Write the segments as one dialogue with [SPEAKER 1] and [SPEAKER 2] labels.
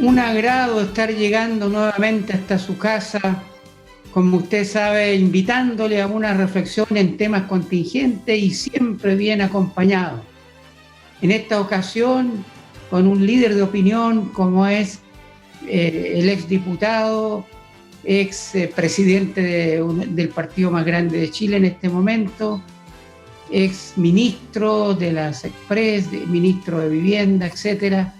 [SPEAKER 1] Un agrado estar llegando nuevamente hasta su casa, como usted sabe, invitándole a una reflexión en temas contingentes y siempre bien acompañado. En esta ocasión, con un líder de opinión como es el exdiputado, expresidente del partido más grande de Chile en este momento, exministro de las Express, ministro de Vivienda, etcétera,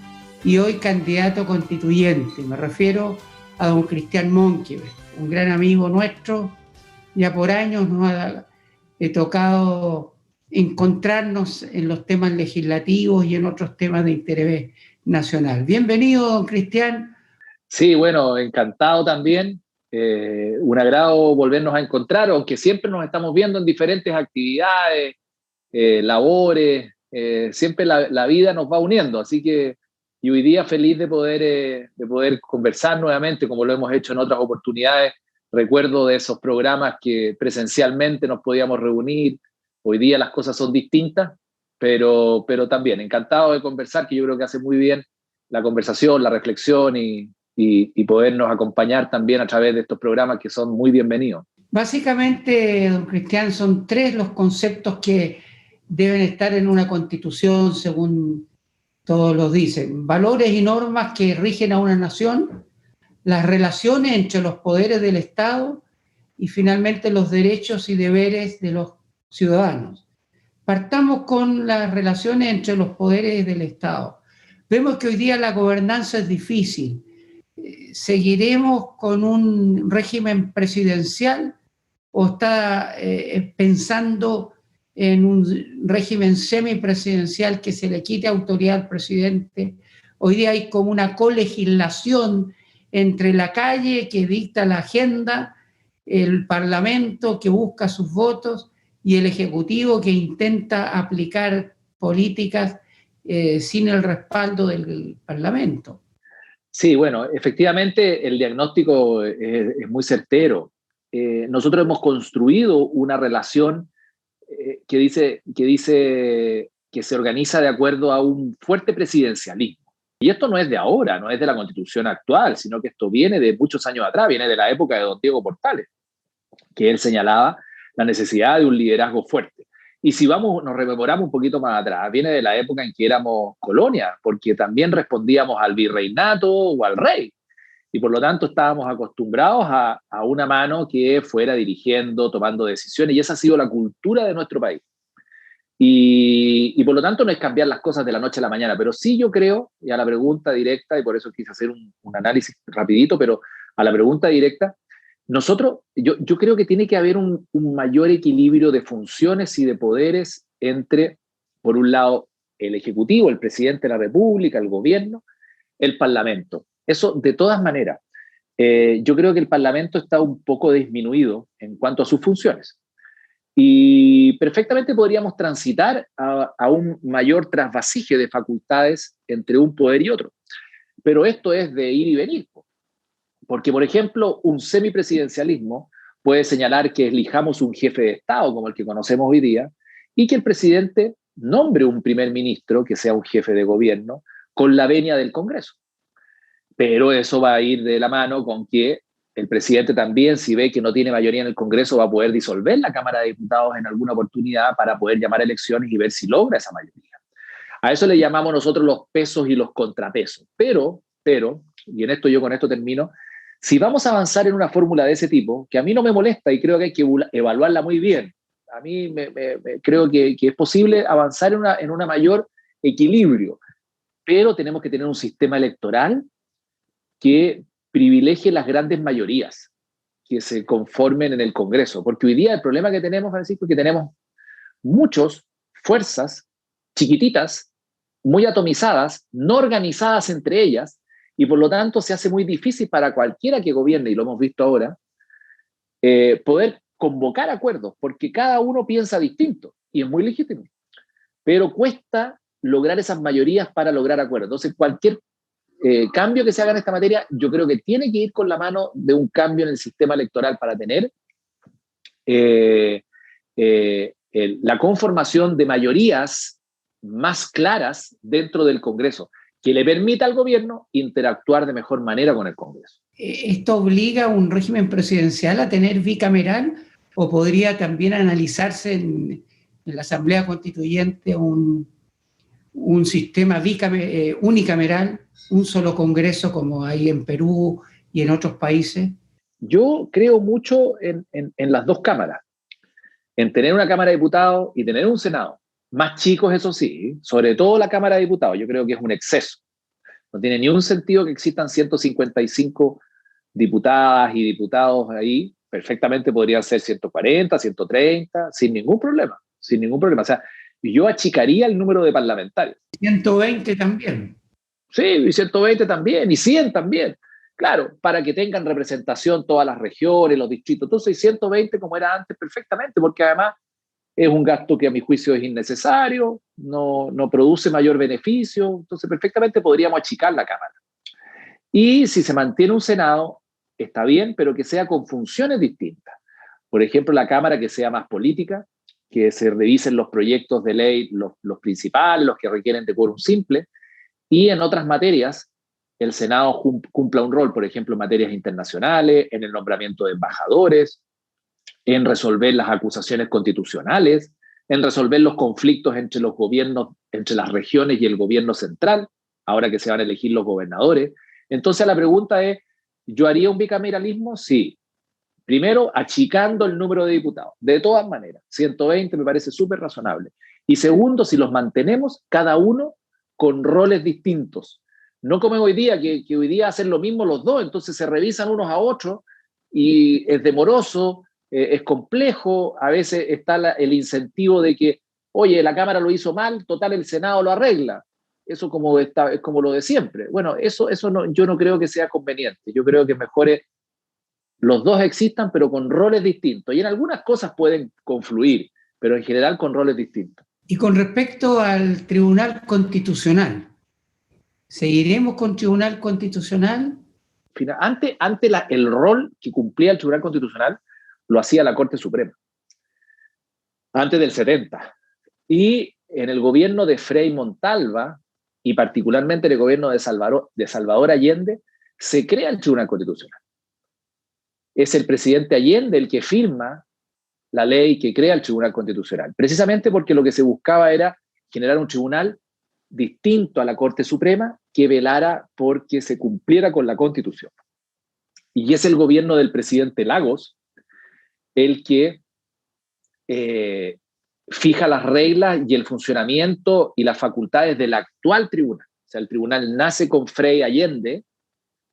[SPEAKER 1] y hoy candidato constituyente. Me refiero a don Cristian Monkeberg, un gran amigo nuestro. Ya por años nos ha tocado encontrarnos en los temas legislativos y en otros temas de interés nacional. Bienvenido, don Cristian.
[SPEAKER 2] Sí, bueno, encantado también. Un agrado volvernos a encontrar, aunque siempre nos estamos viendo en diferentes actividades, labores, siempre la vida nos va uniendo, así que y hoy día feliz de poder conversar nuevamente, como lo hemos hecho en otras oportunidades. Recuerdo de esos programas que presencialmente nos podíamos reunir. Hoy día las cosas son distintas, pero también encantado de conversar, que yo creo que hace muy bien la conversación, la reflexión y podernos acompañar también a través de estos programas que son muy bienvenidos.
[SPEAKER 1] Básicamente, don Cristian, son tres los conceptos que deben estar en una constitución, según todos los dicen: valores y normas que rigen a una nación, las relaciones entre los poderes del Estado y finalmente los derechos y deberes de los ciudadanos. Partamos con las relaciones entre los poderes del Estado. Vemos que hoy día la gobernanza es difícil. ¿Seguiremos con un régimen presidencial o está pensando en un régimen semipresidencial que se le quite autoridad al presidente? Hoy día hay como una colegislación entre la calle que dicta la agenda, el Parlamento que busca sus votos y el Ejecutivo que intenta aplicar políticas sin el respaldo del Parlamento.
[SPEAKER 2] Sí, bueno, efectivamente el diagnóstico es muy certero. Nosotros hemos construido una relación que dice que se organiza de acuerdo a un fuerte presidencialismo. Y esto no es de ahora, no es de la Constitución actual, sino que esto viene de muchos años atrás, viene de la época de don Diego Portales, que él señalaba la necesidad de un liderazgo fuerte. Y si nos rememoramos un poquito más atrás, viene de la época en que éramos colonia, porque también respondíamos al virreinato o al rey. Y por lo tanto estábamos acostumbrados a una mano que fuera dirigiendo, tomando decisiones, y esa ha sido la cultura de nuestro país. Y por lo tanto no es cambiar las cosas de la noche a la mañana, pero sí yo creo, y a la pregunta directa, y por eso quise hacer un análisis rapidito, pero a la pregunta directa, yo creo que tiene que haber un mayor equilibrio de funciones y de poderes entre, por un lado, el Ejecutivo, el presidente de la República, el gobierno, el Parlamento. Eso de todas maneras. Yo creo que el Parlamento está un poco disminuido en cuanto a sus funciones. Y perfectamente podríamos transitar a un mayor trasvasije de facultades entre un poder y otro. Pero esto es de ir y venir. Porque, por ejemplo, un semipresidencialismo puede señalar que elijamos un jefe de Estado, como el que conocemos hoy día, y que el presidente nombre un primer ministro, que sea un jefe de gobierno, con la venia del Congreso. Pero eso va a ir de la mano con que el presidente también, si ve que no tiene mayoría en el Congreso, va a poder disolver la Cámara de Diputados en alguna oportunidad para poder llamar a elecciones y ver si logra esa mayoría. A eso le llamamos nosotros los pesos y los contrapesos. Pero, y con esto termino, si vamos a avanzar en una fórmula de ese tipo, que a mí no me molesta y creo que hay que evaluarla muy bien, a mí creo que es posible avanzar en una mayor equilibrio, pero tenemos que tener un sistema electoral que privilegie las grandes mayorías que se conformen en el Congreso, porque hoy día el problema que tenemos, Francisco, es que tenemos muchas fuerzas chiquititas, muy atomizadas, no organizadas entre ellas, y por lo tanto se hace muy difícil para cualquiera que gobierne, y lo hemos visto ahora, poder convocar acuerdos, porque cada uno piensa distinto, y es muy legítimo, pero cuesta lograr esas mayorías para lograr acuerdos. Entonces, cualquier cambio que se haga en esta materia, yo creo que tiene que ir con la mano de un cambio en el sistema electoral para tener la conformación de mayorías más claras dentro del Congreso, que le permita al gobierno interactuar de mejor manera con el Congreso.
[SPEAKER 1] ¿Esto obliga a un régimen presidencial a tener bicameral o podría también analizarse en la Asamblea Constituyente un sistema unicameral, un solo Congreso como hay en Perú y en otros países?
[SPEAKER 2] Yo creo mucho en las dos cámaras, en tener una Cámara de Diputados y tener un Senado. Más chicos, eso sí, sobre todo la Cámara de Diputados, yo creo que es un exceso. No tiene ni un sentido que existan 155 diputadas y diputados ahí, perfectamente podrían ser 140, 130, sin ningún problema, sin ningún problema. O sea, yo achicaría el número de parlamentarios.
[SPEAKER 1] 120 también.
[SPEAKER 2] Sí, y 120 también, y 100 también. Claro, para que tengan representación todas las regiones, los distritos. Entonces, 120 como era antes, perfectamente, porque además es un gasto que a mi juicio es innecesario, no produce mayor beneficio, entonces perfectamente podríamos achicar la Cámara. Y si se mantiene un Senado, está bien, pero que sea con funciones distintas. Por ejemplo, la Cámara que sea más política, que se revisen los proyectos de ley, los principales, los que requieren de quórum simple, y en otras materias el Senado cumpla un rol, por ejemplo, en materias internacionales, en el nombramiento de embajadores, en resolver las acusaciones constitucionales, en resolver los conflictos entre los gobiernos, entre las regiones y el gobierno central, ahora que se van a elegir los gobernadores. Entonces la pregunta es, ¿yo haría un bicameralismo? Sí. Primero, achicando el número de diputados. De todas maneras, 120 me parece súper razonable. Y segundo, si los mantenemos, cada uno con roles distintos. No como hoy día, que hoy día hacen lo mismo los dos, entonces se revisan unos a otros y es demoroso, es complejo, a veces está el incentivo de que, oye, la Cámara lo hizo mal, total el Senado lo arregla. Eso es como lo de siempre. Bueno, eso no, yo no creo que sea conveniente. Yo creo que mejor es los dos existan, pero con roles distintos. Y en algunas cosas pueden confluir, pero en general con roles distintos.
[SPEAKER 1] Y con respecto al Tribunal Constitucional, ¿seguiremos con Tribunal Constitucional?
[SPEAKER 2] Antes el rol que cumplía el Tribunal Constitucional lo hacía la Corte Suprema, antes del 70. Y en el gobierno de Frei Montalva, y particularmente en el gobierno de Salvador Allende, se crea el Tribunal Constitucional. Es el presidente Allende el que firma la ley que crea el Tribunal Constitucional, precisamente porque lo que se buscaba era generar un tribunal distinto a la Corte Suprema que velara porque se cumpliera con la Constitución. Y es el gobierno del presidente Lagos el que fija las reglas y el funcionamiento y las facultades del actual tribunal. O sea, el tribunal nace con Frei Allende,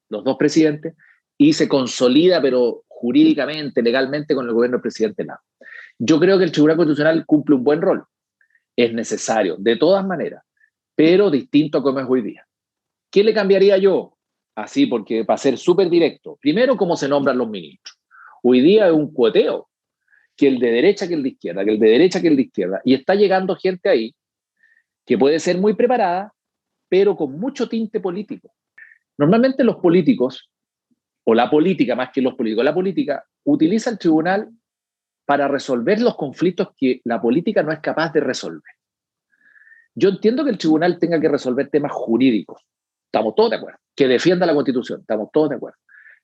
[SPEAKER 2] los dos presidentes, y se consolida, pero jurídicamente, legalmente, con el gobierno del presidente Lagos. Yo creo que el Tribunal Constitucional cumple un buen rol. Es necesario, de todas maneras, pero distinto a como es hoy día. ¿Qué le cambiaría yo? Así, porque para ser súper directo. Primero, cómo se nombran los ministros. Hoy día es un cuoteo, que el de derecha, que el de izquierda, que el de derecha, que el de izquierda. Y está llegando gente ahí que puede ser muy preparada, pero con mucho tinte político. Normalmente los políticos, o la política más que los políticos, la política utiliza el tribunal para resolver los conflictos que la política no es capaz de resolver. Yo entiendo que el tribunal tenga que resolver temas jurídicos, estamos todos de acuerdo, que defienda la Constitución, estamos todos de acuerdo,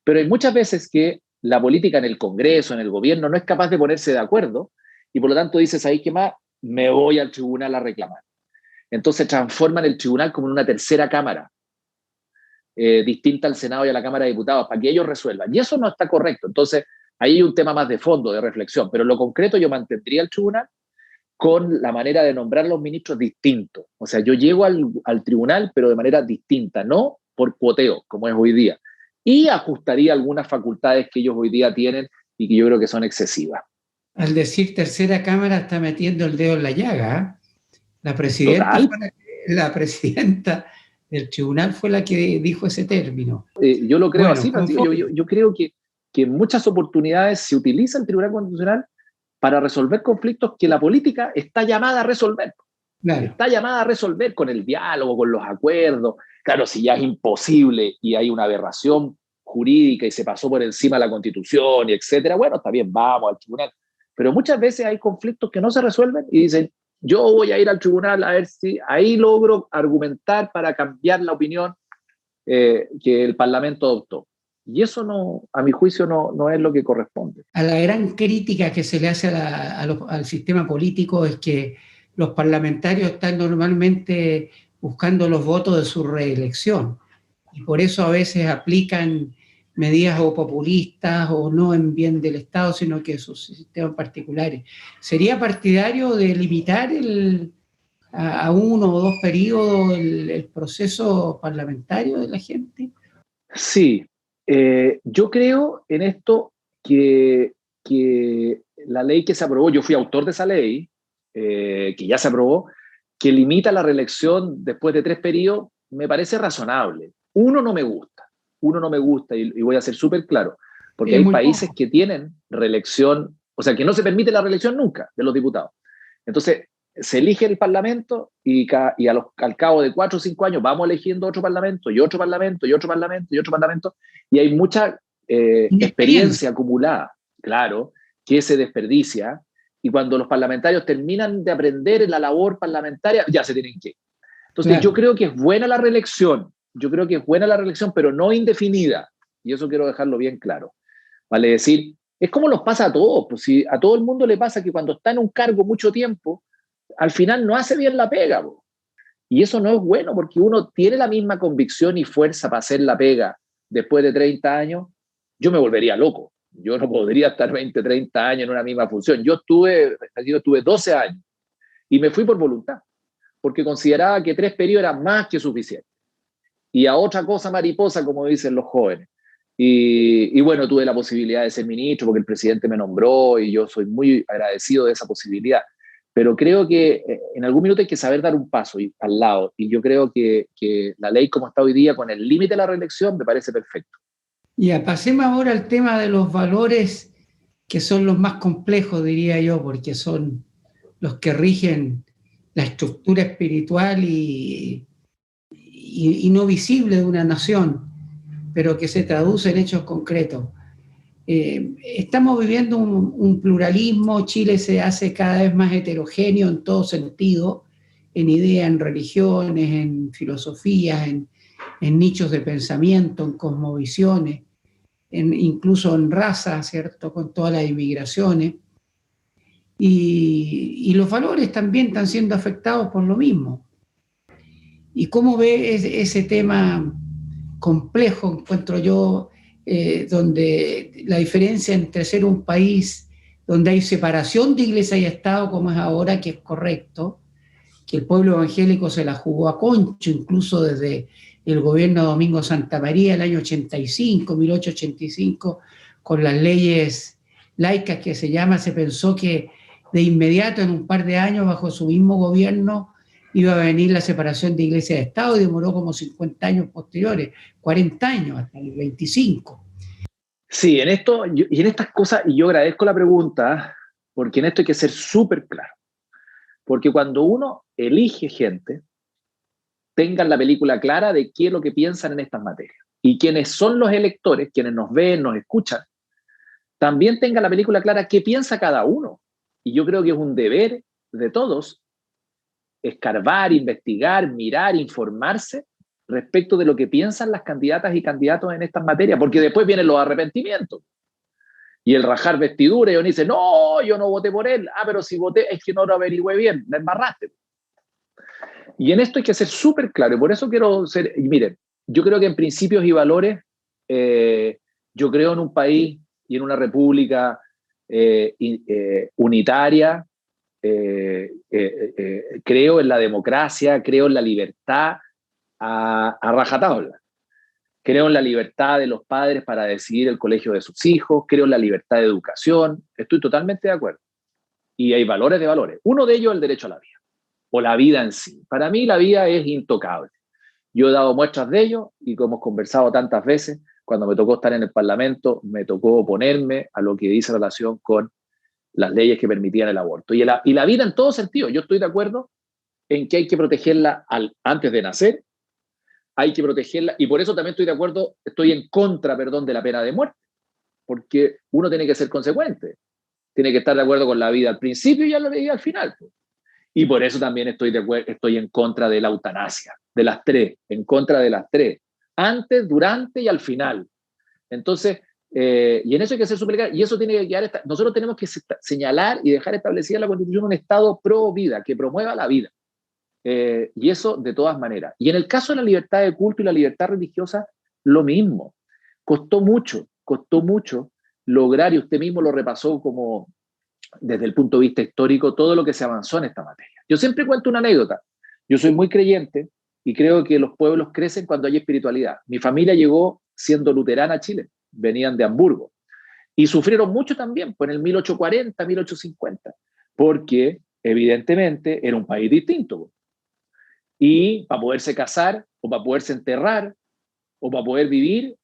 [SPEAKER 2] pero hay muchas veces que la política en el Congreso, en el gobierno, no es capaz de ponerse de acuerdo y por lo tanto dices, ahí qué más, me voy al tribunal a reclamar. Entonces transforman el tribunal como en una tercera cámara, distinta al Senado y a la Cámara de Diputados, para que ellos resuelvan. Y eso no está correcto. Entonces, ahí hay un tema más de fondo, de reflexión. Pero en lo concreto yo mantendría el tribunal con la manera de nombrar los ministros distinto. O sea, yo llego al tribunal, pero de manera distinta, no por cuoteo, como es hoy día. Y ajustaría algunas facultades que ellos hoy día tienen y que yo creo que son excesivas.
[SPEAKER 1] Al decir tercera cámara está metiendo el dedo en la llaga. La presidenta del tribunal fue la que dijo ese término.
[SPEAKER 2] Yo lo creo así, yo creo que en muchas oportunidades se utiliza el Tribunal Constitucional para resolver conflictos que la política está llamada a resolver. Claro. Está llamada a resolver con el diálogo, con los acuerdos. Claro, si ya es imposible y hay una aberración jurídica y se pasó por encima de la Constitución, y etcétera, bueno, está bien, vamos al tribunal. Pero muchas veces hay conflictos que no se resuelven y dicen, yo voy a ir al tribunal a ver si ahí logro argumentar para cambiar la opinión que el Parlamento adoptó. Y eso no, a mi juicio, no es lo que corresponde.
[SPEAKER 1] A la gran crítica que se le hace al sistema político es que los parlamentarios están normalmente buscando los votos de su reelección y por eso a veces aplican medidas o populistas o no en bien del Estado, sino que sus sistemas particulares. ¿Sería partidario de limitar a 1 o 2 periodos el proceso parlamentario de la gente?
[SPEAKER 2] Sí, yo creo en esto que la ley que se aprobó, yo fui autor de esa ley, que ya se aprobó, que limita la reelección después de 3 periodos, me parece razonable. Uno no me gusta y voy a ser súper claro, porque hay países que tienen reelección, o sea, que no se permite la reelección nunca de los diputados. Entonces, se elige el parlamento y al cabo de 4 o 5 años vamos eligiendo otro parlamento y otro parlamento y otro parlamento y otro parlamento, y hay mucha experiencia acumulada, claro, que se desperdicia, y cuando los parlamentarios terminan de aprender en la labor parlamentaria, ya se tienen que ir. Entonces, claro, yo creo que es buena la reelección, pero no indefinida, y eso quiero dejarlo bien claro. Vale decir, es como nos pasa a todos, pues si a todo el mundo le pasa que cuando está en un cargo mucho tiempo, al final no hace bien la pega, po. Y eso no es bueno porque uno tiene la misma convicción y fuerza para hacer la pega después de 30 años, yo me volvería loco. Yo no podría estar 20, 30 años en una misma función. Yo estuve 12 años y me fui por voluntad, porque consideraba que 3 periodos eran más que suficiente. Y a otra cosa mariposa, como dicen los jóvenes. Y bueno, tuve la posibilidad de ser ministro porque el presidente me nombró y yo soy muy agradecido de esa posibilidad. Pero creo que en algún minuto hay que saber dar un paso al lado. Y yo creo que la ley como está hoy día, con el límite de la reelección, me parece perfecto.
[SPEAKER 1] Ya, pasemos ahora al tema de los valores que son los más complejos, diría yo, porque son los que rigen la estructura espiritual y no visible de una nación, pero que se traduce en hechos concretos. Estamos viviendo un pluralismo, Chile se hace cada vez más heterogéneo en todo sentido, en ideas, en religiones, en filosofías, en nichos de pensamiento, en cosmovisiones, incluso en raza, ¿cierto?, con todas las inmigraciones. Y los valores también están siendo afectados por lo mismo. ¿Y cómo ve ese tema complejo, encuentro yo, donde la diferencia entre ser un país donde hay separación de iglesia y Estado, como es ahora, que es correcto, que el pueblo evangélico se la jugó a concho, incluso desde el gobierno de Domingo Santa María, el año 85, 1885, con las leyes laicas que se pensó que de inmediato, en un par de años, bajo su mismo gobierno, iba a venir la separación de iglesia y de Estado, y demoró como 50 años posteriores, 40 años, hasta el 25.
[SPEAKER 2] Sí, en esto y en estas cosas, y yo agradezco la pregunta, porque en esto hay que ser súper claro. Porque cuando uno elige gente, tengan la película clara de qué es lo que piensan en estas materias. Y quienes son los electores, quienes nos ven, nos escuchan, también tengan la película clara qué piensa cada uno. Y yo creo que es un deber de todos escarbar, investigar, mirar, informarse respecto de lo que piensan las candidatas y candidatos en estas materias, porque después vienen los arrepentimientos y el rajar vestidura, y uno dice, no, yo no voté por él, pero si voté es que no lo averigüé bien, me embarraste. Y en esto hay que ser súper claro, y por eso quiero ser, y miren, yo creo que en principios y valores, yo creo en un país y en una república unitaria, creo en la democracia, creo en la libertad a rajatabla. Creo en la libertad de los padres para decidir el colegio de sus hijos, creo en la libertad de educación, estoy totalmente de acuerdo. Y hay valores de valores. Uno de ellos es el derecho a la vida, o la vida en sí. Para mí la vida es intocable. Yo he dado muestras de ello y como hemos conversado tantas veces, cuando me tocó estar en el Parlamento, me tocó oponerme a lo que dice relación con las leyes que permitían el aborto. Y la vida en todo sentido. Yo estoy de acuerdo en que hay que protegerla antes de nacer, hay que protegerla, y por eso también estoy de acuerdo, estoy en contra, de la pena de muerte, porque uno tiene que ser consecuente, tiene que estar de acuerdo con la vida al principio y ya la vida al final. Y por eso también estoy en contra de la eutanasia, de las tres, en contra de las tres, antes, durante y al final. Entonces, y en eso hay que ser súper claro, y eso tiene que quedar, nosotros tenemos que señalar y dejar establecida en la Constitución un Estado pro vida, que promueva la vida. Y eso de todas maneras. Y en el caso de la libertad de culto y la libertad religiosa, lo mismo. Costó mucho lograr, y usted mismo lo repasó como desde el punto de vista histórico, todo lo que se avanzó en esta materia. Yo siempre cuento una anécdota. Yo soy muy creyente y creo que los pueblos crecen cuando hay espiritualidad. Mi familia llegó siendo luterana a Chile, venían de Hamburgo y sufrieron mucho también, pues en el 1840, 1850, porque evidentemente era un país distinto. Y para poderse casar o para poderse enterrar o para poder vivir,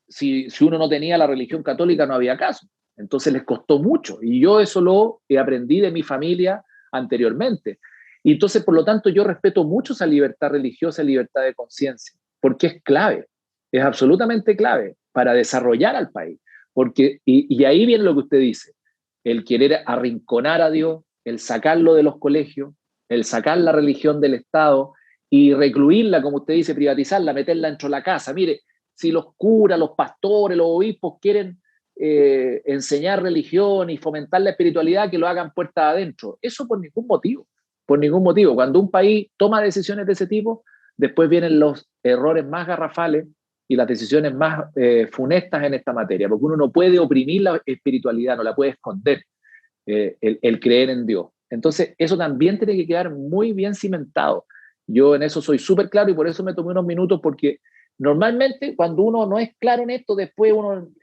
[SPEAKER 2] si uno no tenía la religión católica no había caso. Entonces les costó mucho y yo eso lo aprendí de mi familia anteriormente. Y entonces, por lo tanto, yo respeto mucho esa libertad religiosa y libertad de conciencia, porque es clave, es absolutamente clave para desarrollar al país. Porque, y ahí viene lo que usted dice, el querer arrinconar a Dios, el sacarlo de los colegios, el sacar la religión del Estado y recluirla, como usted dice, privatizarla, meterla dentro de la casa. Mire, si los curas, los pastores, los obispos quieren enseñar religión y fomentar la espiritualidad, que lo hagan puertas adentro. Eso por ningún motivo. Por ningún motivo. Cuando un país toma decisiones de ese tipo, después vienen los errores más garrafales y las decisiones más funestas en esta materia, porque uno no puede oprimir la espiritualidad, no la puede esconder, el creer en Dios. Entonces, eso también tiene que quedar muy bien cimentado. Yo en eso soy súper claro y por eso me tomé unos minutos, porque normalmente cuando uno no es claro en esto, después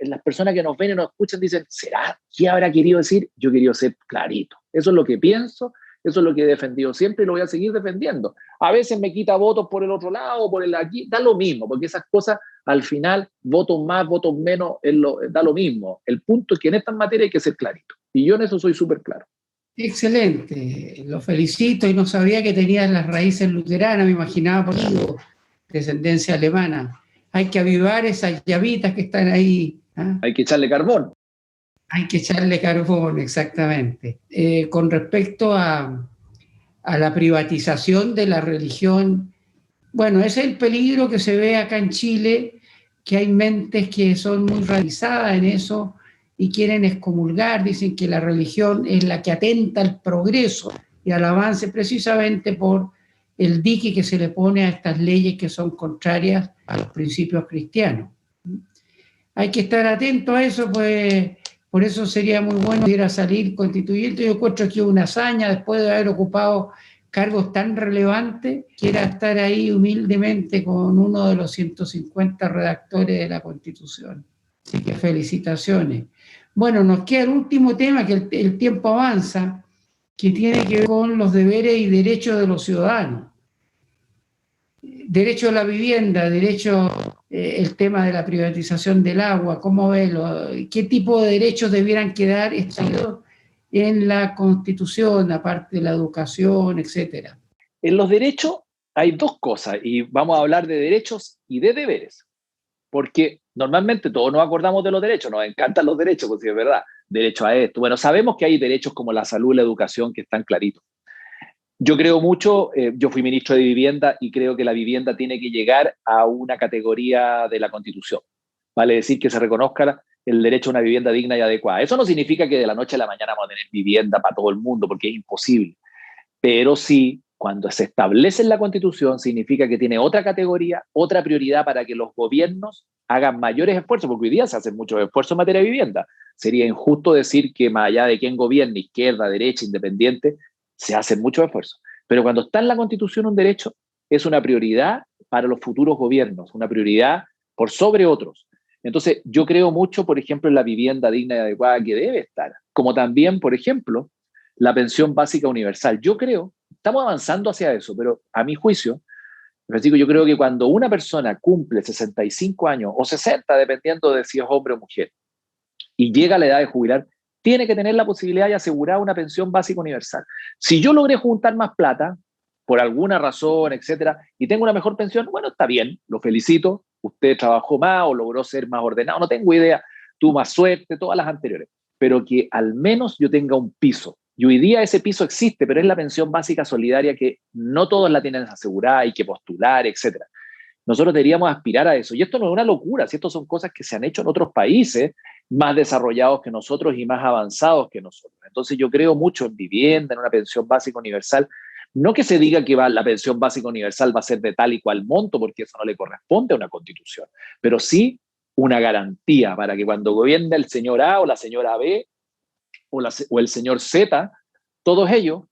[SPEAKER 2] las personas que nos ven y nos escuchan dicen, ¿será? ¿Qué habrá querido decir? Yo he querido ser clarito. Eso es lo que pienso, eso es lo que he defendido siempre y lo voy a seguir defendiendo. A veces me quita votos por el otro lado, por el aquí, da lo mismo, porque esas cosas al final, votos más, votos menos, da lo mismo. El punto es que en estas materias hay que ser clarito. Y yo en eso soy súper claro.
[SPEAKER 1] Excelente, lo felicito y no sabía que tenías las raíces luteranas, me imaginaba por tu descendencia alemana. Hay que avivar esas llavitas que están ahí. ¿Ah?
[SPEAKER 2] Hay que echarle carbón.
[SPEAKER 1] Hay que echarle carbón, exactamente. Con respecto a la privatización de la religión, bueno, ese es el peligro que se ve acá en Chile, que hay mentes que son muy radicalizadas en eso y quieren excomulgar, dicen que la religión es la que atenta al progreso y al avance precisamente por el dique que se le pone a estas leyes que son contrarias a los principios cristianos. Hay que estar atento a eso, pues por eso sería muy bueno que pudiera salir constituyente. Yo encuentro aquí una hazaña después de haber ocupado cargos tan relevantes, quiera estar ahí humildemente con uno de los 150 redactores de la Constitución. Así que felicitaciones. Bueno, nos queda el último tema, que el tiempo avanza, que tiene que ver con los deberes y derechos de los ciudadanos. Derecho a la vivienda, derecho, el tema de la privatización del agua, ¿cómo verlo? ¿Qué tipo de derechos debieran quedar establecidos en la Constitución, aparte de la educación, etcétera?
[SPEAKER 2] En los derechos hay dos cosas, y vamos a hablar de derechos y de deberes, porque normalmente todos nos acordamos de los derechos, nos encantan los derechos, porque es verdad, derecho a esto. Bueno, sabemos que hay derechos como la salud y la educación que están claritos. Yo creo mucho, yo fui ministro de Vivienda y creo que la vivienda tiene que llegar a una categoría de la Constitución. Vale decir que se reconozca el derecho a una vivienda digna y adecuada. Eso no significa que de la noche a la mañana vamos a tener vivienda para todo el mundo, porque es imposible. Pero sí, cuando se establece en la Constitución, significa que tiene otra categoría, otra prioridad para que los gobiernos hagan mayores esfuerzos, porque hoy día se hacen muchos esfuerzos en materia de vivienda. Sería injusto decir que más allá de quién gobierne, izquierda, derecha, independiente, se hacen muchos esfuerzos. Pero cuando está en la Constitución un derecho, es una prioridad para los futuros gobiernos, una prioridad por sobre otros. Entonces, yo creo mucho, por ejemplo, en la vivienda digna y adecuada que debe estar, como también, por ejemplo, la pensión básica universal. Yo creo, estamos avanzando hacia eso, pero a mi juicio, Francisco, yo creo que cuando una persona cumple 65 años o 60, dependiendo de si es hombre o mujer, y llega a la edad de jubilar, tiene que tener la posibilidad de asegurar una pensión básica universal. Si yo logré juntar más plata, por alguna razón, etcétera, y tengo una mejor pensión, bueno, está bien, lo felicito, usted trabajó más o logró ser más ordenado, no tengo idea, tuvo más suerte, todas las anteriores, pero que al menos yo tenga un piso, Y hoy día ese piso existe, pero es la pensión básica solidaria que no todos la tienen asegurada, hay que postular, etcétera. Nosotros deberíamos aspirar a eso. Y esto no es una locura, si esto son cosas que se han hecho en otros países más desarrollados que nosotros y más avanzados que nosotros. Entonces yo creo mucho en vivienda, en una pensión básica universal. No que se diga que la pensión básica universal va a ser de tal y cual monto, porque eso no le corresponde a una constitución, pero sí una garantía para que cuando gobierne el señor A o la señora B o el señor Z, todos ellos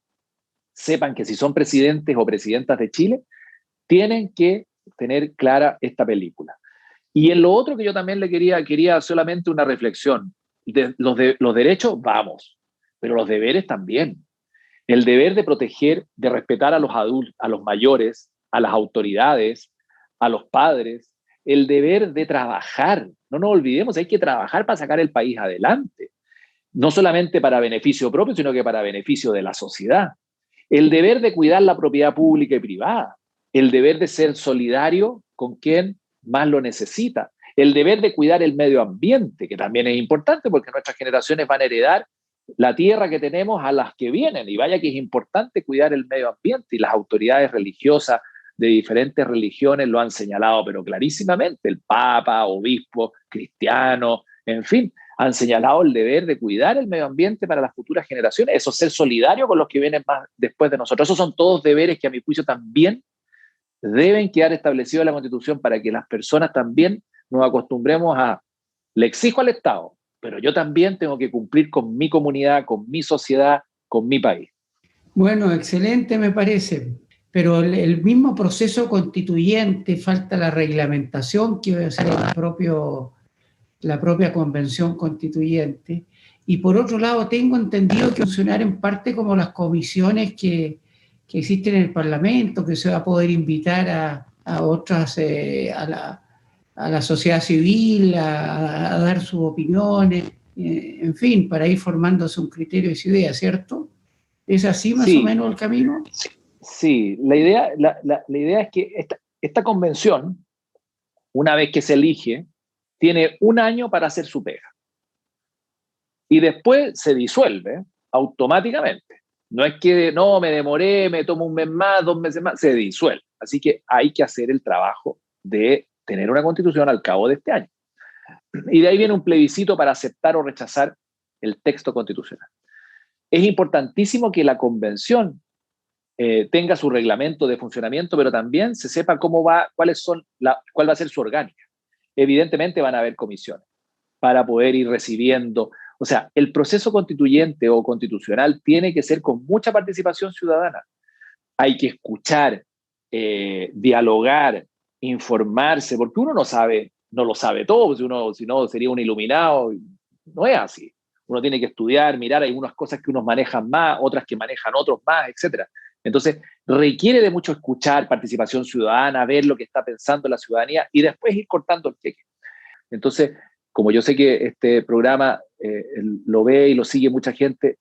[SPEAKER 2] sepan que si son presidentes o presidentas de Chile, tienen que tener clara esta película. Y en lo otro que yo también le quería solamente una reflexión. De los derechos, vamos, pero los deberes también. El deber de proteger, de respetar a los adultos, a los mayores, a las autoridades, a los padres, el deber de trabajar. No nos olvidemos, hay que trabajar para sacar el país adelante. No solamente para beneficio propio, sino que para beneficio de la sociedad. El deber de cuidar la propiedad pública y privada. El deber de ser solidario con quien más lo necesita. El deber de cuidar el medio ambiente, que también es importante porque nuestras generaciones van a heredar la tierra que tenemos a las que vienen. Y vaya que es importante cuidar el medio ambiente, y las autoridades religiosas de diferentes religiones lo han señalado, pero clarísimamente. El Papa, obispos, cristianos, en fin, han señalado el deber de cuidar el medio ambiente para las futuras generaciones. Eso, ser solidario con los que vienen más después de nosotros. Esos son todos deberes que a mi juicio también deben quedar establecidos en la Constitución para que las personas también nos acostumbremos a, le exijo al Estado, pero yo también tengo que cumplir con mi comunidad, con mi sociedad, con mi país.
[SPEAKER 1] Bueno, excelente me parece, pero el mismo proceso constituyente, falta la reglamentación que va a ser la propia convención constituyente. Y por otro lado, tengo entendido que funcionar en parte como las comisiones que existen en el Parlamento, que se va a poder invitar a otras, a la sociedad civil, a dar sus opiniones, en fin, para ir formándose un criterio y su idea, ¿cierto? ¿Es así más o
[SPEAKER 2] Sí,
[SPEAKER 1] menos el camino?
[SPEAKER 2] sí. La idea es que esta convención, una vez que se elige, tiene un año para hacer su pega. Y después se disuelve automáticamente. No es que no, me demoré, me tomo un mes más, 2 meses más, se disuelve. Así que hay que hacer el trabajo de tener una constitución al cabo de este año. Y de ahí viene un plebiscito para aceptar o rechazar el texto constitucional. Es importantísimo que la convención tenga su reglamento de funcionamiento, pero también se sepa cómo va, cuál va a ser su orgánica. Evidentemente van a haber comisiones para poder ir recibiendo. O sea, el proceso constituyente o constitucional tiene que ser con mucha participación ciudadana. Hay que escuchar, dialogar, informarse, porque uno no lo sabe todo, si no sería un iluminado. No es así. Uno tiene que estudiar, mirar, hay unas cosas que unos manejan más, otras que manejan otros más, etcétera. Entonces, requiere de mucho escuchar, participación ciudadana, ver lo que está pensando la ciudadanía y después ir cortando el queque. Entonces, como yo sé que este programa lo ve y lo sigue mucha gente,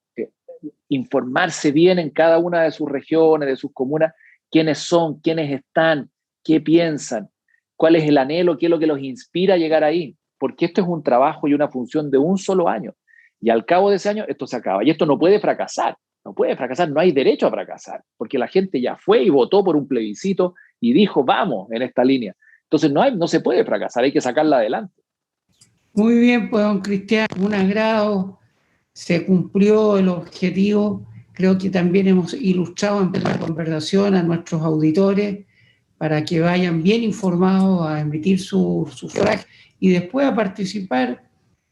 [SPEAKER 2] informarse bien en cada una de sus regiones, de sus comunas, quiénes son, quiénes están, qué piensan, cuál es el anhelo, qué es lo que los inspira a llegar ahí, porque esto es un trabajo y una función de un solo año, y al cabo de ese año esto se acaba, y esto no puede fracasar, no hay derecho a fracasar, porque la gente ya fue y votó por un plebiscito y dijo, vamos en esta línea. Entonces no se puede fracasar, hay que sacarla adelante.
[SPEAKER 1] Muy bien, pues don Cristian, un agrado, se cumplió el objetivo. Creo que también hemos ilustrado en la conversación a nuestros auditores para que vayan bien informados a emitir su sufragio y después a participar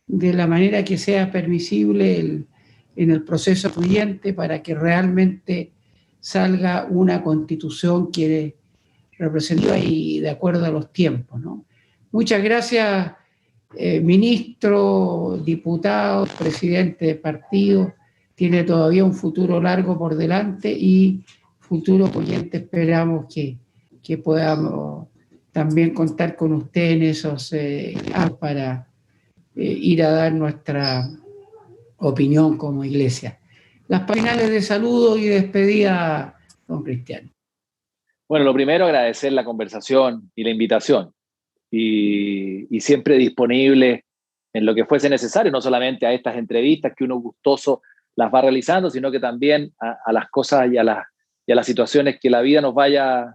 [SPEAKER 1] de la manera que sea permisible en el proceso constituyente para que realmente salga una constitución que representativa y de acuerdo a los tiempos, ¿no? Muchas gracias, ministro, diputado, presidente de partido. Tiene todavía un futuro largo por delante y futuro constituyente esperamos que podamos también contar con usted en esos para ir a dar nuestra opinión como iglesia. Las finales de saludo y despedida, don Cristian.
[SPEAKER 2] Bueno, lo primero, agradecer la conversación y la invitación. Y siempre disponible en lo que fuese necesario, no solamente a estas entrevistas que uno gustoso las va realizando, sino que también a las cosas y a las situaciones que la vida nos vaya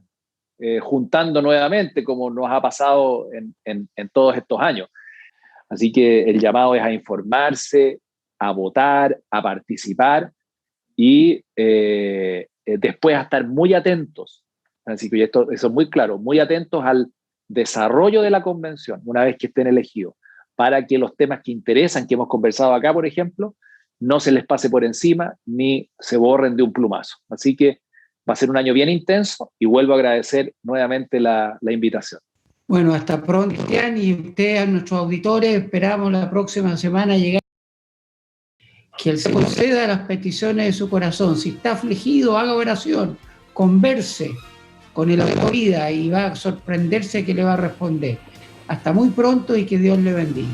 [SPEAKER 2] juntando nuevamente, como nos ha pasado en todos estos años. Así que el llamado es a informarse, a votar, a participar y después a estar muy atentos. Así que eso es muy claro, muy atentos al desarrollo de la convención una vez que estén elegidos, para que los temas que interesan, que hemos conversado acá, por ejemplo, no se les pase por encima ni se borren de un plumazo. Así que va a ser un año bien intenso y vuelvo a agradecer nuevamente la invitación.
[SPEAKER 1] Bueno, hasta pronto, Cristian, y ustedes, a nuestros auditores, esperamos la próxima semana llegar, que Él se conceda las peticiones de su corazón. Si está afligido, haga oración, converse con el de la vida y va a sorprenderse que le va a responder. Hasta muy pronto y que Dios le bendiga.